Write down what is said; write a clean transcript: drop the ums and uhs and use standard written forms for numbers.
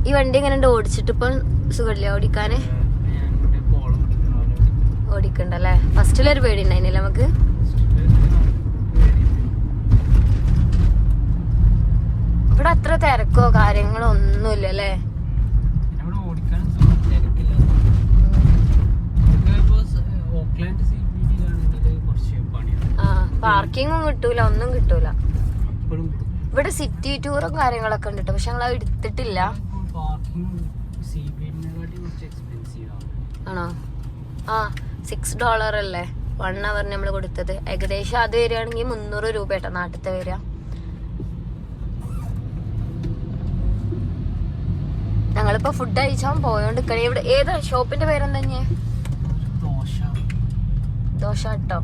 ഈ വണ്ടി എങ്ങനെ ഉണ്ട് ഓടിച്ചിട്ട് ഇപ്പൊ സുഖമില്ല ഓടിക്കാന്? ഓടിക്കണ്ടല്ലേ? ഫസ്റ്റിലൊരു പേടി ഉണ്ടായിരുന്നില്ല നമുക്ക്? ഇവിടെ അത്ര തിരക്കോ കാര്യങ്ങളോ ഒന്നുമില്ലല്ലേ? ആ പാർക്കിങ്ങും കിട്ടൂല, ഒന്നും കിട്ടൂല. ഇവിടെ സിറ്റി ടൂറും കാര്യങ്ങളൊക്കെ ഉണ്ട് കേട്ടോ, പക്ഷെ ഞങ്ങൾ എടുത്തിട്ടില്ല. ആണോ? ആ $6 അല്ലേ 1 hour നമ്മൾ കൊടുത്തത്. ഏകദേശം അത് വരികയാണെങ്കിൽ 300 രൂപ കേട്ടോ നാട്ടിലത്തെ വരിക. ഞങ്ങളിപ്പോ ഫുഡ് കഴിച്ചാൽ പോയോണ്ട് ഇവിടെ ഏതാ ഷോപ്പിന്റെ പേരെന്താ? ദോശ കേട്ടോ.